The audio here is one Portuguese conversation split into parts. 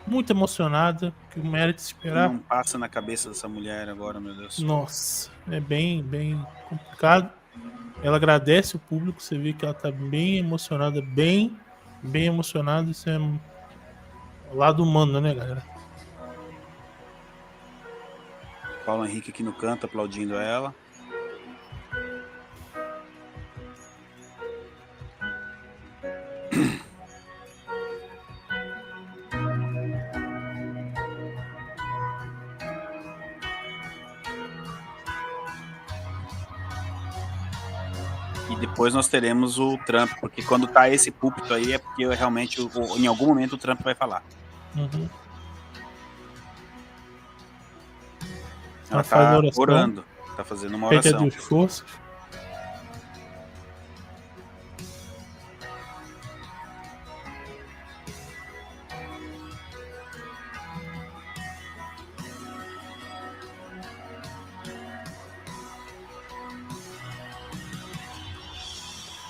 muito emocionada, que não era de se O que esperar. não passa na cabeça dessa mulher agora, meu Deus. Nossa, é bem complicado. Ela agradece o público, você vê que ela tá bem emocionada, bem emocionada. Isso é o lado humano, né, galera? Paulo Henrique aqui no canto aplaudindo ela. E depois nós teremos o Trump, porque quando tá esse púlpito aí é porque realmente em algum momento o Trump vai falar. Uhum. Ela Ela faz a tá oração, orando, tá fazendo uma pede a oração. Deus forças.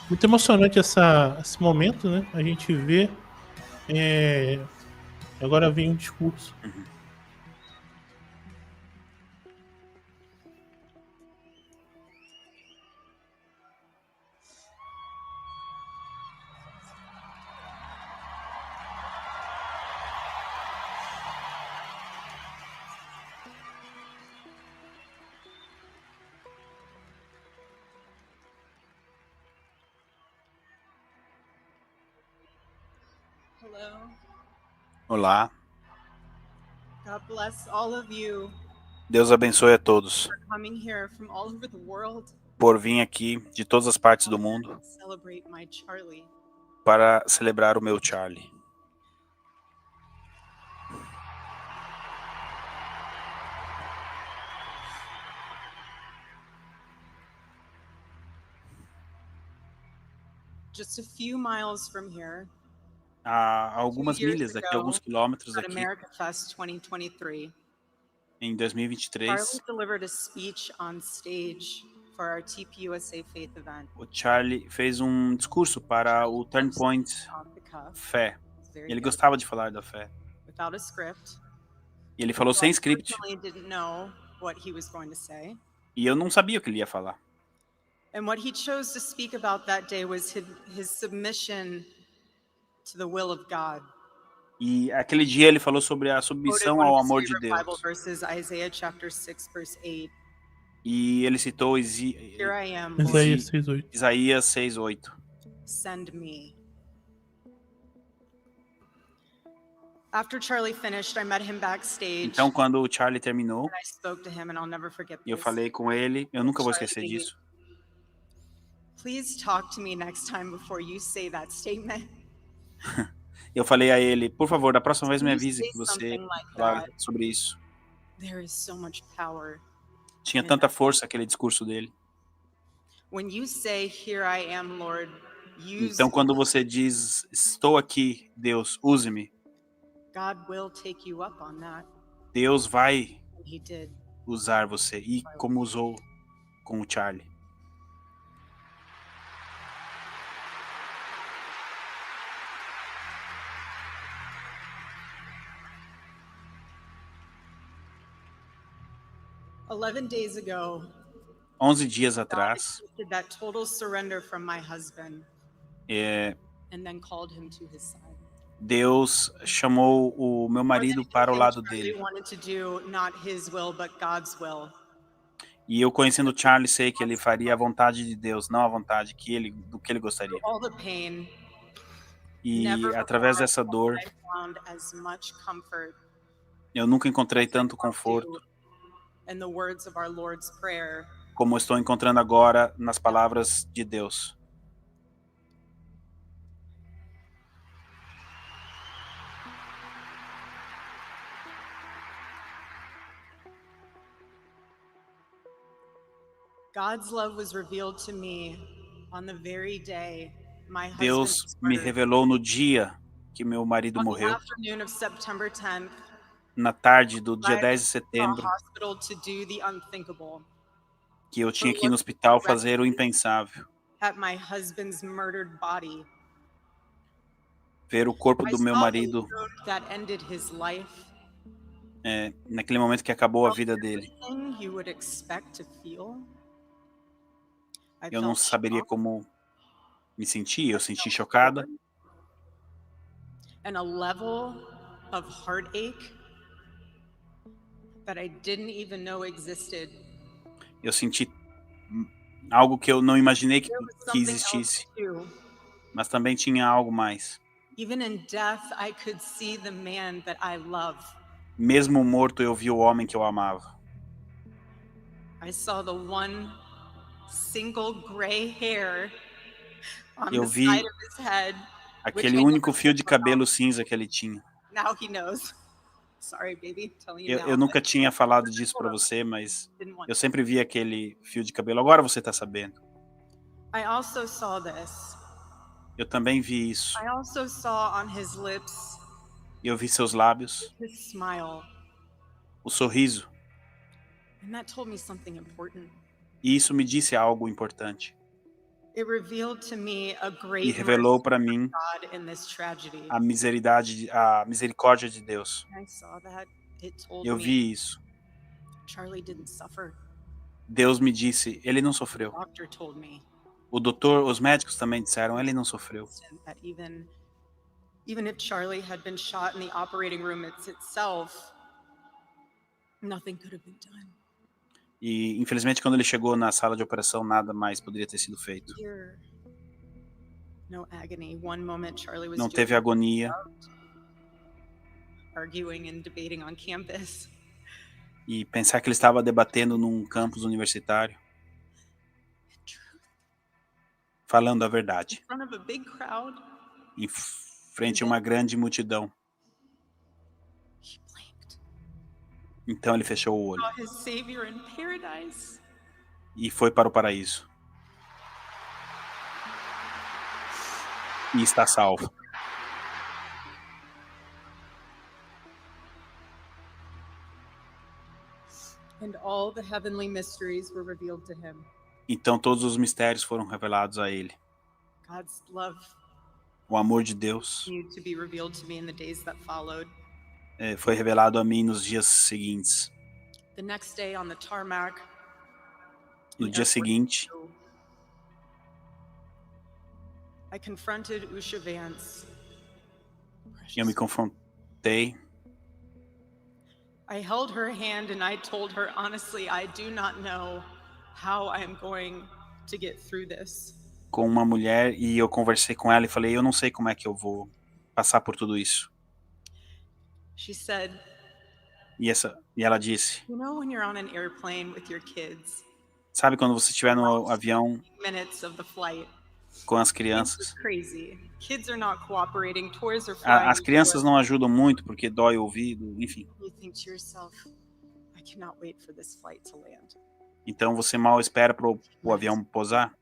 Muito emocionante esse momento, né? A gente vê. Agora vem um discurso. Uhum. Hello. Olá, God bless all of you Deus abençoe a todos for coming here from all over the world por vir aqui de todas as partes do mundo to celebrate my Charlie. para celebrar o meu Charlie. Just a few miles from here, Há 2 algumas years milhas daqui, alguns ago quilômetros at aqui, America Fest 2023, em 2023, Charlie delivered a speech on stage for our TPUSA Faith event. o Charlie fez um discurso para o Turn Point Off the cuff. Fé. It's very Ele good. gostava de falar da fé. Without a script. E ele falou sem I script. personally didn't know what he was going to say. E eu não sabia o que ele ia falar. And what he chose to speak about that day was his submission to the will of God. E aquele dia ele falou sobre a Quoted submissão one of ao his amor de favorite Bible Deus. verses, Isaiah chapter 6, verse 8. E ele citou Here I am, Lord, Isaías 6:8. Isaías 6:8. send me. After Charlie finished, I met him backstage. Então, quando o Charlie terminou, And I spoke to him, and I'll never forget e eu this. falei com ele, eu nunca vou esquecer disso. Please talk to me next time before you say that statement. Eu falei a ele, por favor, da próxima vez me You avise say que você something like falar that. sobre isso. There is so much power. Tinha tanta força aquele discurso dele. When you say, "Here I am, Lord, use Então, me," quando você diz, estou aqui, Deus, use-me, God will take you up on that. Deus vai And he did. usar você. E como usou com o Charlie. "11 days ago, 11 dias God atrás, accepted that total surrender from my husband é, and then called him to his side. Deus chamou o meu marido para o lado Charlie dele. wanted to do not his will, but God's will. E eu, conhecendo o Charlie, sei que ele faria a vontade de Deus, não a vontade do que ele gostaria. All the pain, E never através before dessa dor, I found as much comfort eu nunca encontrei as I tanto found conforto in the words of our Lord's Prayer. como estou encontrando agora nas palavras de Deus. God's love was revealed to me on the very day my husband Deus was me murdered. revelou no dia que meu marido On the morreu, afternoon of September 10th, na tarde do dia I 10 de went to the setembro, hospital to do the unthinkable, que eu to tinha que ir no look hospital fazer o impensável, at my husband's murdered body. ver o corpo I do meu saw the marido stroke that ended his life. naquele momento que acabou a vida dele. Everything you would expect to feel. I Eu não felt saberia shock como me sentir. Eu senti chocada and a level of heartache that I didn't even know existed. eu senti algo que eu não imaginei There was que something else existisse, too. mas também tinha algo mais. Even in death, I could see the man that I love. Mesmo morto, eu vi o homem que eu amava. I saw the one single gray hair on Eu the side vi of his head, which aquele I never único fio told de him about. cabelo cinza que ele tinha. Now he knows. Sorry, baby, telling you Eu now. nunca tinha falado disso pra você, mas Didn't want eu sempre vi aquele fio de cabelo. Agora você tá sabendo. I also saw this. Eu também vi isso. I also saw on his lips Eu vi seus lábios, his smile. o sorriso. And that told me something important. E isso me disse algo importante. It revealed to me a Me great revelou mercy para mim of God in this tragedy. a misericórdia de Deus. I saw that. It told Eu me vi isso. Charlie didn't suffer. Deus me disse, ele não The sofreu. doctor told me O doutor, os médicos também disseram, ele não sofreu. that even if Charlie had been shot in the operating room itself, nothing could have been done. E, infelizmente, quando ele chegou na sala de operação, nada mais poderia ter sido feito. Here, no agony. One moment Charlie was Não doing teve agonia. arguing and debating on campus. E pensar que ele estava debatendo num campus universitário, falando a verdade, In front of a big crowd, em frente a uma grande multidão. he blinked. Então ele fechou o olho Saw his savior in paradise. e foi para o paraíso. E está salvo. And all the heavenly mysteries were revealed to him. Então todos os mistérios foram revelados a ele. God's love O amor de Deus continued to be revealed to me in the days that followed. foi revelado a mim nos dias seguintes. The next day on the tarmac, No dia seguinte, I confronted Usha Vance. eu me confrontei. I held her hand and I told her, honestly, I do not know how I am going to get through this. Com uma mulher e eu conversei com ela e falei, eu não sei como é que eu vou passar por tudo isso. She said, E ela disse, you know, when you're on an airplane with your kids, sabe quando você estiver no avião minutes of the flight, com as kids crianças? are crazy. Kids are not cooperating. Toys are flying. As crianças não ajudam muito porque dói o ouvido, enfim. You think to yourself, I cannot wait for this flight to land. Então você mal espera para o avião pousar.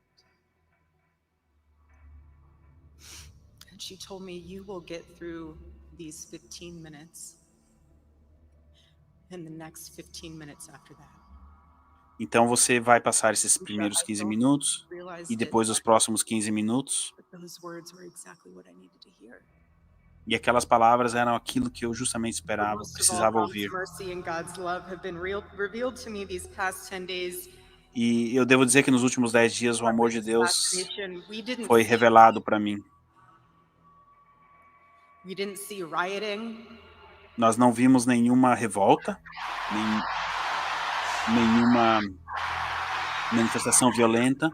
And she told me, you will get through these 15 minutes and the next 15 minutes after that. Então você vai passar esses primeiros 15 minutos e depois os próximos 15 minutos. But those words were exactly what I needed to hear. E aquelas palavras eram aquilo que eu justamente But esperava, most of all, precisava God's ouvir. mercy and God's love have been revealed to me these past 10 days. E eu devo dizer que nos últimos 10 dias o amor de Deus Assassination, we didn't foi see- revelado para mim. We didn't see rioting. Nós não vimos nenhuma revolta, nenhuma manifestação violenta.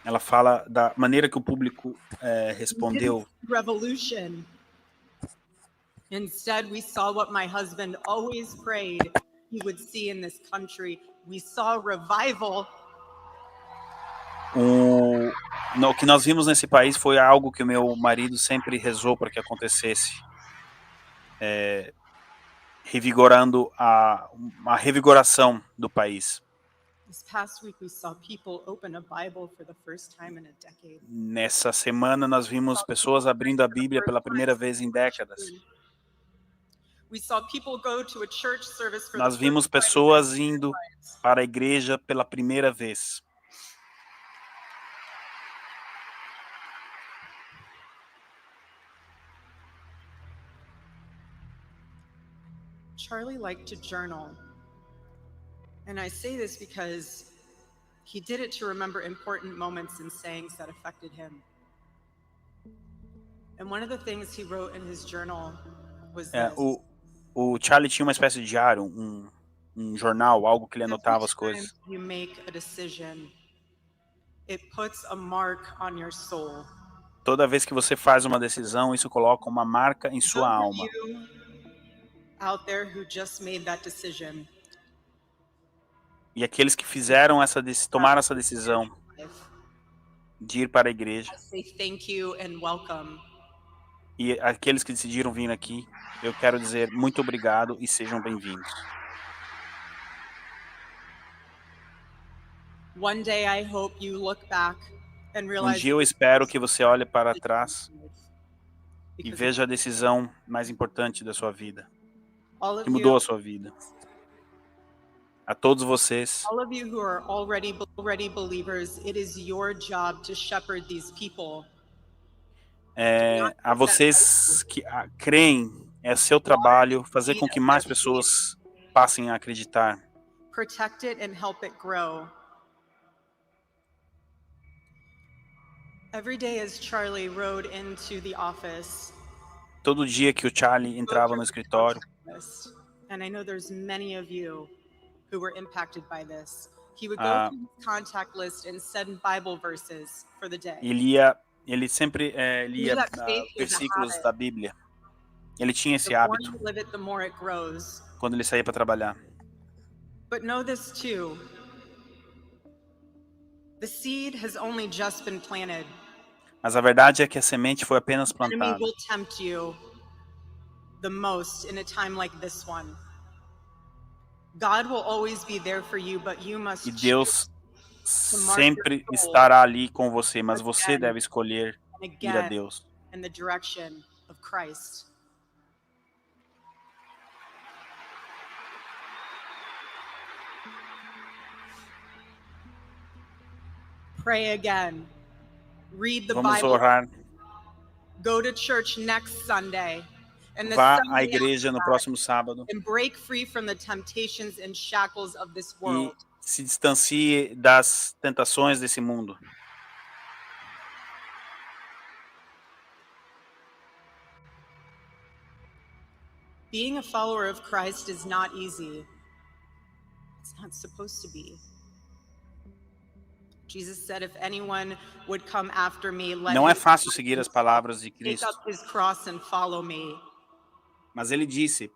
Ela fala da maneira que o público respondeu. Revolution. Instead, we saw what my husband always prayed he would see in this country. We saw revival. O que nós vimos nesse país foi algo que o meu marido sempre rezou para que acontecesse, revigorando uma revigoração do país. This past week, we saw people open a Bible for the first time in a decade. Nessa semana nós vimos pessoas abrindo a Bíblia pela primeira vez em décadas. We saw people go to a church service for Nós the vimos first time. pessoas indo para a igreja pela primeira vez. Charlie liked to journal. And I say this because he did it to remember important moments and sayings that affected him. And one of the things he wrote in his journal was this. O Charlie tinha uma espécie de diário, um jornal, algo que ele anotava as Every time coisas. you make a decision, it puts a mark on your soul. Toda vez que você faz uma decisão, isso coloca uma marca em sua Those of alma. you out there who just made that decision, E aqueles que tomaram essa decisão de ir para a igreja, I say thank you and welcome. e aqueles que decidiram vir aqui, eu quero dizer muito obrigado e sejam bem-vindos. One day I hope you look back and realize dia eu espero que você olhe para trás e because veja a decisão mais importante da sua vida, all que of mudou you, a sua vida. A todos vocês, all of you who are already believers, it is your job to shepherd these people. a vocês que creem, é seu trabalho fazer com que mais pessoas passem a acreditar. Protect it and help it grow. Every day as Charlie rode into the office, Todo dia que o Charlie entrava no escritório, and I know there's many of you who were impacted by this, he would go through his contact list and send Bible verses for the day. ele sempre lia versículos da Bíblia. Ele tinha esse The more hábito you live it, the more it grows. quando ele saía para trabalhar. But know this too. The seed has only just been planted. Mas a verdade é que a semente foi apenas The enemy plantada. will tempt you the most in a time like this one. God will always be there for you, but you must E Deus choose sempre estará ali com você, mas você deve escolher and ir a again Deus. in the direction of Christ. Pray again. Read the Vamos Bible. orar. Go to church next Sunday. And the Vá à Sunday igreja no after próximo sábado that, and break free from the temptations and shackles of this e world. se distancie das tentações desse mundo. Being a follower of Christ is not easy. It's not supposed to be. Jesus said, if anyone would come after me, let Não é him fácil seguir as palavras de take Cristo, up his cross and follow me. mas ele disse: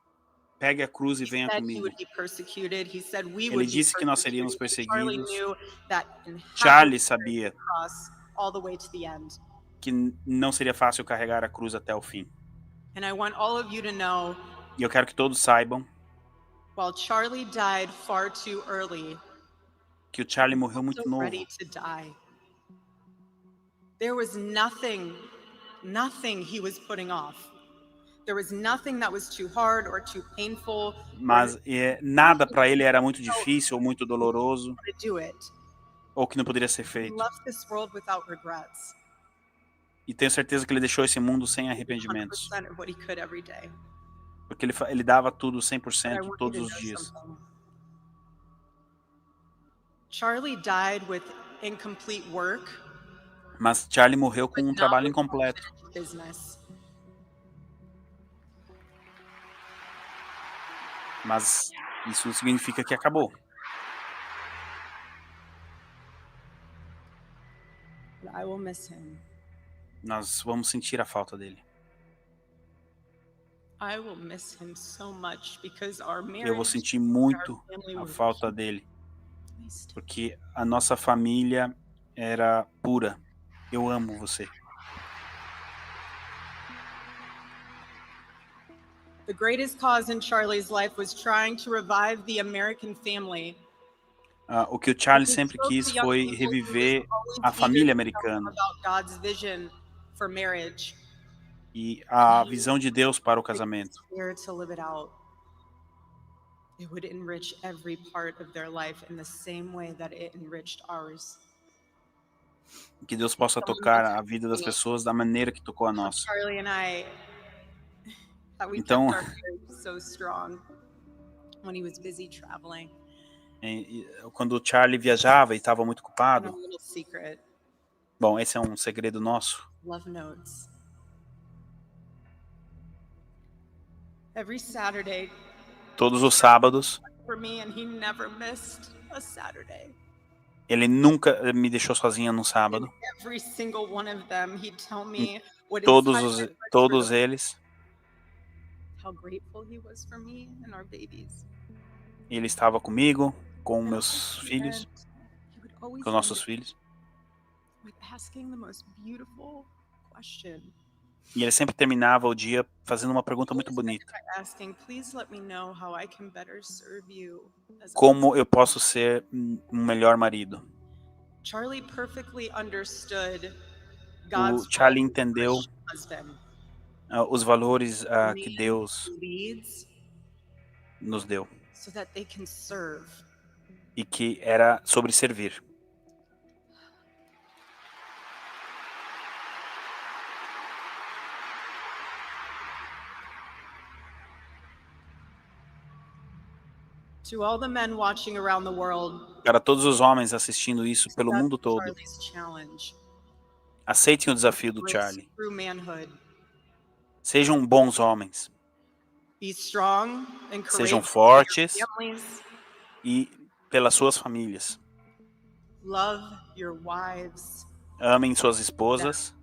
pegue a cruz e He venha said he comigo. would be persecuted. He said we Ele would be disse que nós seríamos persecuted. Charlie perseguidos. knew that in Charlie having sabia the cross all the way to the end. que não seria fácil carregar a cruz até o fim. And I want all of you to know, E eu quero que todos saibam while Charlie died far too early, que o Charlie morreu muito so novo. ready to die. There was nothing he was putting off. There was nothing that was too hard or too painful Mas nada para ele era muito difícil ou muito doloroso, to do it. ou que não poderia ser He feito. left this world without regrets. E tenho certeza que ele deixou esse mundo sem arrependimentos, 100% of what he could every day. porque ele dava tudo But I 100% want you todos to os know dias. something. Charlie died with incomplete work, Mas Charlie morreu com but um not trabalho with incompleto. unfinished business. Mas isso significa que acabou. But I will miss him. Nós vamos sentir a falta dele. I will miss him so much because our Eu vou marriage, sentir our muito family a were falta dele, Christ. porque a nossa família era pura. Eu amo você. The greatest cause in Charlie's life was trying to revive the American family. O que o Charlie He sempre spoke quis to young foi people who reviver always a needed família to know americana about God's vision for marriage. e a visão de Deus para o They casamento. were to live it out. It would enrich every part of their life in the same way that it enriched ours. Que Deus possa tocar a vida das pessoas da maneira que tocou a nossa. Charlie and I, how we Então- kept our marriage so strong. when he was busy traveling. Quando o Charlie viajava e estava muito And a ocupado. little secret, Bom, esse é um segredo nosso. love notes. Every Saturday Todos os sábados, for me, and he never missed a Saturday. ele nunca me deixou sozinha no And sábado. every single one of them, he'd tell me what his Todos husband went todos through, eles, how grateful he was for me and our babies. ele estava comigo, com And meus at the filhos, end, he would always com end nossos it filhos. with asking the most beautiful question. E ele sempre terminava o dia fazendo uma pergunta muito Always bonita. by asking, please let me know how I can better serve you as a Como eu posso ser um melhor marido? Charlie perfectly understood O God's Charlie role as a entendeu Christian husband. os valores A que man Deus who leads nos deu so that they can serve. e que era sobre servir. To all the men watching around the world, Para todos os homens assistindo isso pelo mundo accept todo, Charlie's challenge. aceitem o desafio do Embrace Charlie. true manhood. Sejam bons homens, Be strong and sejam courageous for your fortes families. e pelas suas famílias. Love your wives. Amem suas esposas,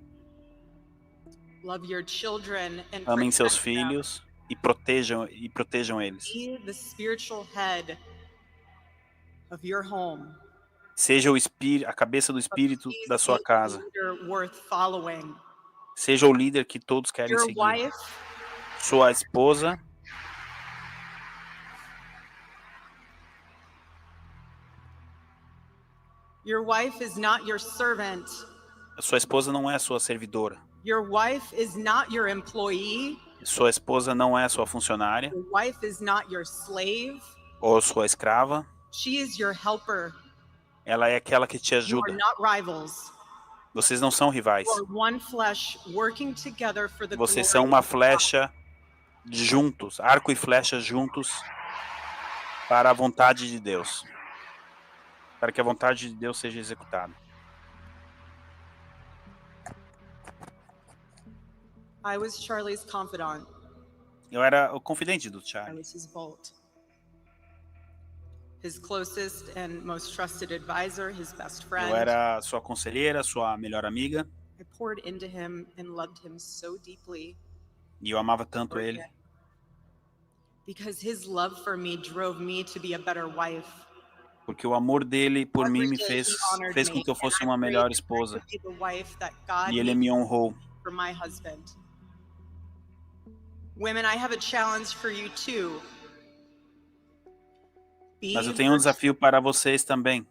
Love your children and amem seus protect them. filhos e protejam eles. Be the spiritual head of your home. Seja a cabeça do espírito Please da sua be a casa. leader worth following. Seja o líder que todos querem Your seguir. wife Sua esposa is not your servant. Sua esposa não é a sua servidora. Your wife is not your employee. Sua esposa não é a sua funcionária Your wife is not your slave. ou sua escrava. She is your helper. Ela é aquela que te You are ajuda. not rivals. Vocês não são rivais. You are one flesh working together for the Vocês glory são uma of God. flecha juntos, arco e flecha juntos para a vontade de Deus. Para que a vontade de Deus seja executada. I was Charlie's confidant. Eu era o confidente do I Charlie. was his vault. His closest and most trusted advisor, his best friend. Eu era sua conselheira, sua melhor amiga. I poured into him and loved him so deeply. E eu amava tanto ele. Because his love for me drove me to be a better wife. Porque o amor dele por mim Every me day fez, he honored fez com me, que eu and fosse I uma prayed melhor that I esposa. could be the wife that God E ele made me honrou. for my husband. Women, I have a challenge for you too. Be Mas eu tenho um desafio para vocês também.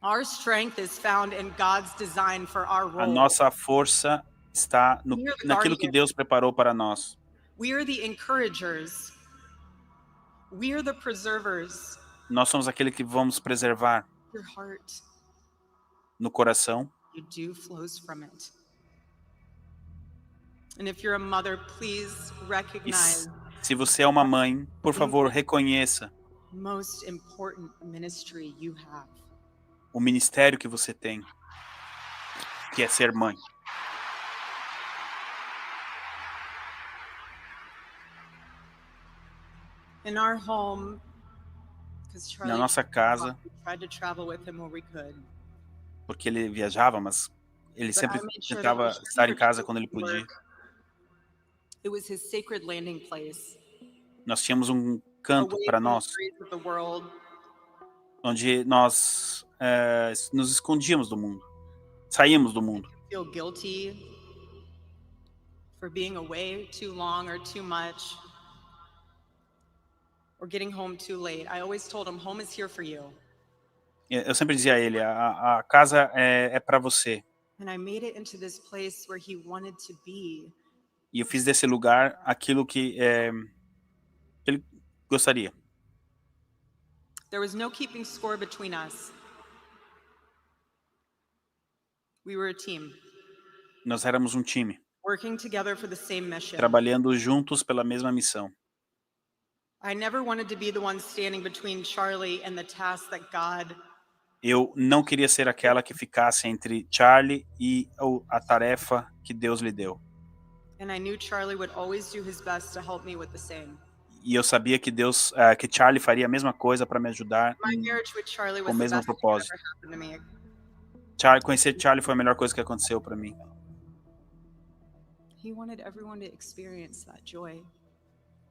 Our strength is found in God's design for our A role. nossa força está naquilo que Deus preparou para nós. We are the encouragers. We are the preservers. Nós somos aquele que vamos preservar Your heart, no coração. your dew flows from it. And if you're a mother, please E recognize se você é uma mãe, por favor, reconheça the most important ministry you have. o ministério que você tem, que é ser mãe. In our home, because Na Charlie nossa casa, we tried to travel with him where we could. porque ele viajava, mas ele But sempre I made sure that tentava when estar em Charlie casa returned quando ele from podia. work, it was his sacred landing place. Nós tínhamos um canto Away para from the nós, streets of the world, onde nós nos escondíamos do mundo, saímos do mundo. feel guilty for being away too long or too much, or getting home too late. I always told him, home is here for you. Eu sempre dizia a ele, a casa é para você. And I made it into this place where he wanted to be. E eu fiz desse lugar aquilo que ele gostaria. There was no keeping score between us. We were a team, Nós éramos um time, working together for the same mission. trabalhando juntos pela mesma missão. I never wanted to be the one standing between Charlie and the task that God Eu não queria ser aquela que ficasse entre Charlie e a tarefa que Deus lhe deu. and I knew Charlie would always do his best to help me with the same. E eu sabia que que Charlie faria a mesma coisa para me ajudar My marriage with Charlie com o was the mesmo best thing that propósito. ever happened to me. Conhecer Charlie foi a melhor coisa que aconteceu para mim. He wanted everyone to experience that joy.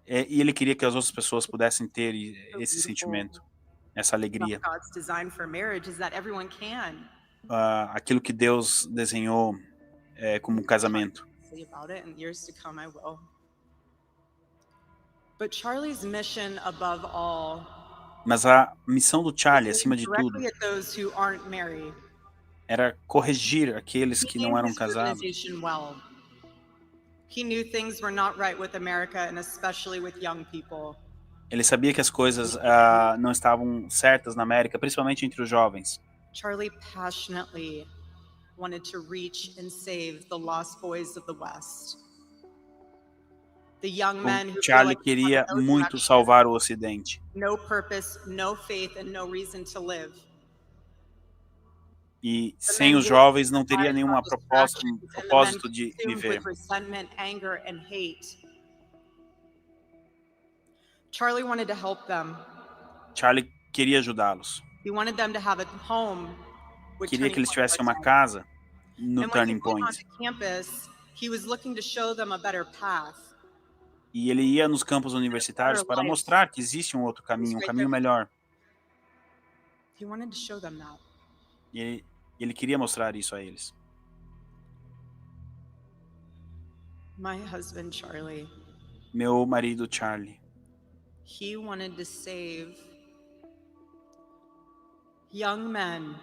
E ele queria que as outras pessoas pudessem ter esse sentimento, essa alegria. About God's design for marriage is that everyone can. Aquilo que Deus desenhou como um casamento. Say about it in years to come I will. But Charlie's mission above all Mas a missão do Charlie, is acima de tudo, directly at those who aren't married. era corrigir aqueles He que knew não eram his casados. organization well. He knew things were not right with America and especially with young people. Ele sabia que as coisas não estavam certas na América, principalmente entre os jovens. Charlie passionately wanted to reach and save the lost boys of the West. The young men who feel Charlie like they have queria no muito direction, salvar o Ocidente. no purpose, no faith, and no reason to live. E sem os jovens não teria nenhuma propósito de viver. With resentment, anger, and hate. Charlie wanted to help them. Charlie queria ajudá-los. He wanted them to have a home. with Queria que Turning eles Point tivessem uma Hotel. casa no And when he Turning went Point. onto campus, he was looking to show them a better path. E ele ia nos campos universitários para mostrar que existe um outro caminho, um caminho melhor. He wanted to show them that. E ele queria mostrar isso a eles. My husband, Charlie, Meu marido Charlie, he wanted to save young men,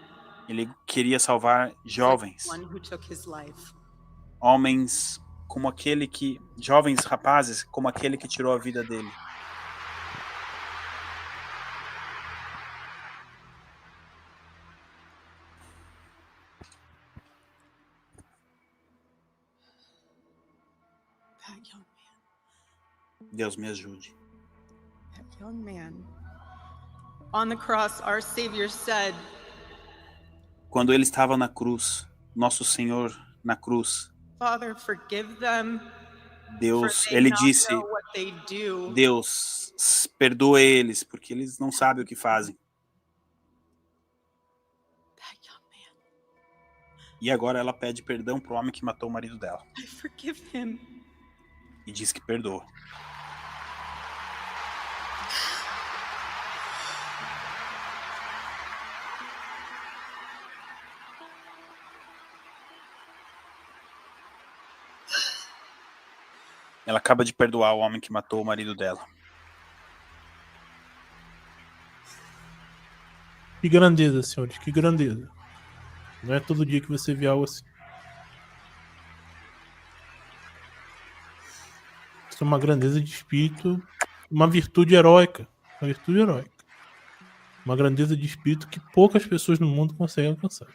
ele queria salvar jovens, one who took his life. homens jovens rapazes como aquele que tirou a vida dele. That young man, Deus me ajude. that young man. On the cross, our Savior said, Quando ele estava na cruz, nosso Senhor na cruz, Father, forgive them, Deus, for they ele not disse, know what they do. Deus, perdoa eles, porque eles não sabem o que fazem. That young man, E agora ela pede perdão pro homem que matou o marido dela. I forgive him. E diz que perdoa. Ela acaba de perdoar o homem que matou o marido dela. Que grandeza, senhores, que grandeza. Não é todo dia que você vê algo assim. Isso é uma grandeza de espírito, uma virtude heróica. Uma virtude heróica. Uma grandeza de espírito que poucas pessoas no mundo conseguem alcançar.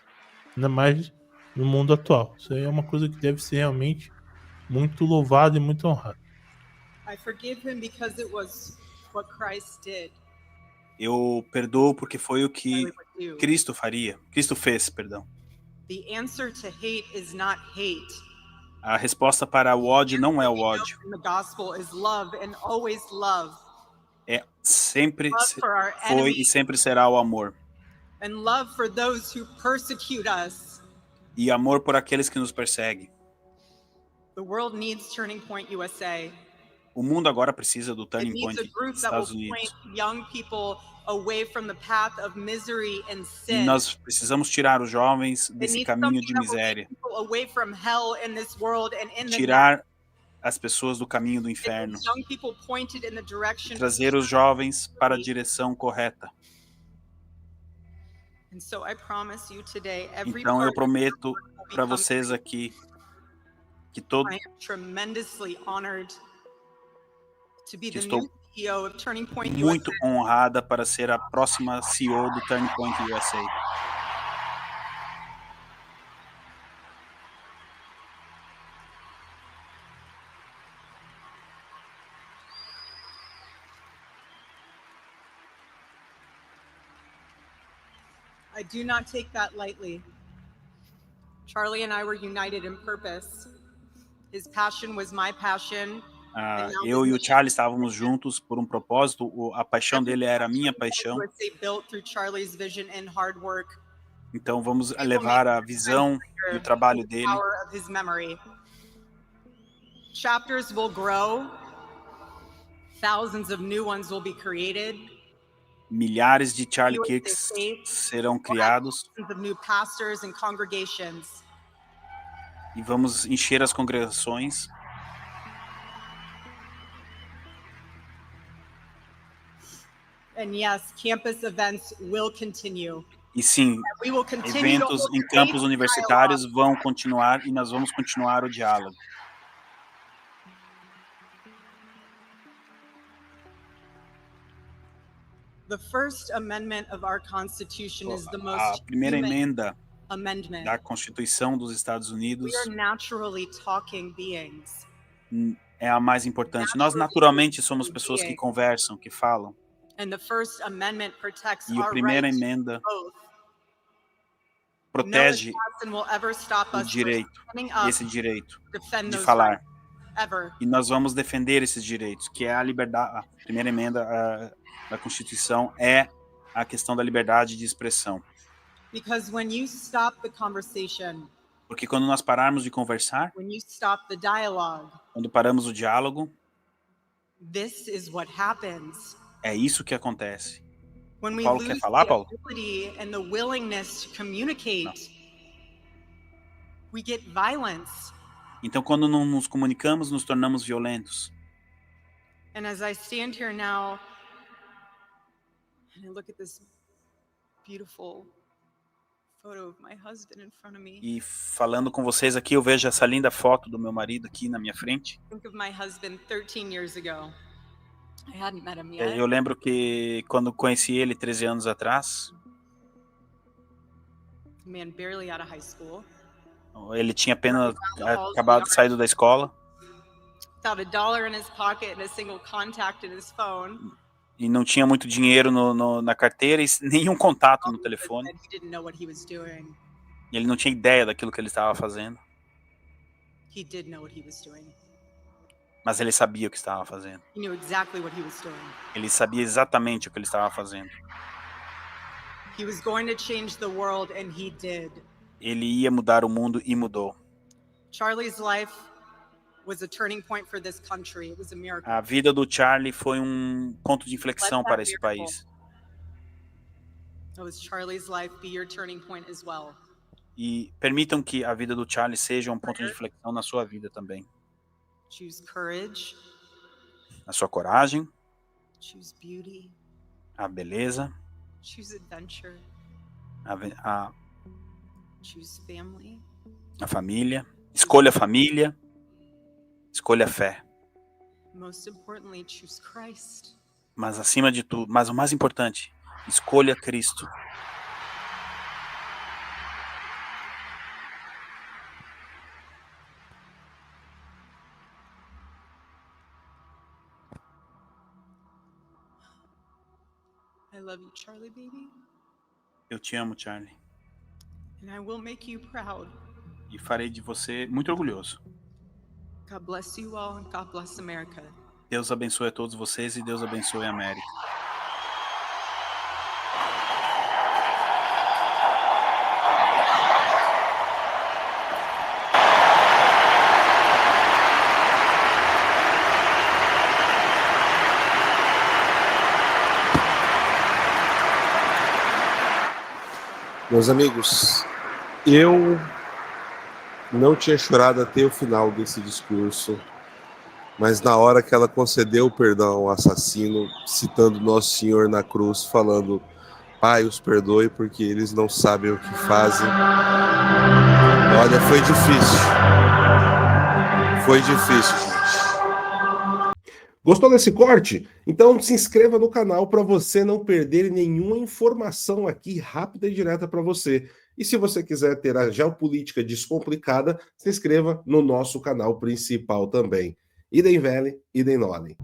Ainda mais no mundo atual. Isso aí é uma coisa que deve ser realmente muito louvada e muito honrada. I forgive him because it was what Christ did. Eu perdoo porque foi o que Charlie would do. Cristo faria. Cristo fez, perdão. The answer to hate is not hate. A resposta para o ódio não é o ódio. In the gospel is love and always love. Sempre Love for our foi e enemies sempre será o amor. and love for those who persecute us. E amor por aqueles que nos perseguem. The world needs Turning Point USA. O mundo agora precisa do It Turning needs Point a group dos that will Estados Unidos. point young people away from the path of misery and E sin. nós precisamos tirar os jovens It desse needs caminho something de that will miséria. take people away from hell in this world and in the Tirar as pessoas do caminho do next. It inferno. needs young people pointed in the direction. Trazer os jovens para a direção correta. And so I promise you today, every Então eu part prometo will para become vocês aqui que todo I am tremendously honored to be Que the estou new CEO of Turning Point muito USA. honrada para ser a próxima CEO do Turning Point USA. I do not take that lightly. Charlie and I were united in purpose. His passion was my passion. Eu e o Charlie estávamos juntos por um propósito. A paixão dele era a minha paixão. USA built through Charlie's vision and hard work. Então vamos levar a visão e o trabalho dele. Power of his memory. Chapters will grow. Thousands of new ones will be created. Milhares de Charlie Kirks serão criados. Thousands of new pastors and congregations. E vamos encher as congregações. And yes, campus events will continue. E sim, We will continue to eventos hold em faith campos and universitários dialogue. vão continuar e nós vamos continuar o diálogo. The First Amendment of our Constitution is the A most primeira human emenda amendment. da Constituição dos Estados Unidos We are naturally talking beings. é a mais importante. Nós naturalmente somos pessoas que conversam, que falam. And the First Amendment protects E a our primeira right to emenda both. protege No assassin will ever stop o us from direito, standing up esse direito to defend de those falar. rights. Ever. E nós vamos defender esses direitos, que é a liberdade. A primeira emenda da Constituição é a questão da liberdade de expressão. Because when you stop the conversation, Porque quando nós pararmos de conversar, when you stop the dialogue, quando paramos o diálogo, this is what happens. é isso que acontece. When we Paulo lose quer falar, the Paulo? ability and the willingness to communicate, we get violence. Então, quando não nos comunicamos, nos tornamos violentos. And as I stand here now and I look at this beautiful photo of my husband in front of me, E falando com vocês aqui, eu vejo essa linda foto do meu marido aqui na minha frente. think of my husband 13 years ago. I hadn't met him yet. Eu lembro que quando conheci ele 13 anos atrás, A man barely out of high school, ele tinha apenas acabado de sair da escola without a dollar in his pocket and a single contact in his phone. e não tinha muito dinheiro na carteira e nenhum contato no telefone. He didn't know what he was doing. E ele não tinha ideia daquilo que ele estava fazendo, He did know what he was doing. mas ele sabia o que estava fazendo. He knew exactly what he was doing. Ele sabia exatamente o que ele estava fazendo. He was going to change the world, and he did. Ele ia mudar o mundo e mudou. Charlie's life was a turning point for this country. It was a miracle. A vida do Charlie foi um ponto de inflexão para esse país. It was Charlie's life be your turning point as well. E permitam que a vida do Charlie seja um ponto de inflexão na sua vida também. Choose courage, Na sua coragem, choose beauty, a beleza, choose adventure, a choose family. família. Escolha a família, escolha a fé. Most importantly, choose Christ. Mas acima de tudo, mas o mais importante, escolha Cristo. I love you, Charlie, baby, Eu te amo, Charlie. and I will make you proud. E farei de você muito orgulhoso. God bless you all, and God bless America. Deus abençoe a todos vocês e Deus abençoe a América. Meus amigos, eu não tinha chorado até o final desse discurso, mas na hora que ela concedeu o perdão ao assassino, citando Nosso Senhor na cruz, falando: Pai, os perdoe porque eles não sabem o que fazem. Olha, foi difícil. Foi difícil, gente. Gostou desse corte? Então se inscreva no canal para você não perder nenhuma informação aqui rápida e direta para você. E se você quiser ter a geopolítica descomplicada, se inscreva no nosso canal principal também. Idem Vele, idem Nolem.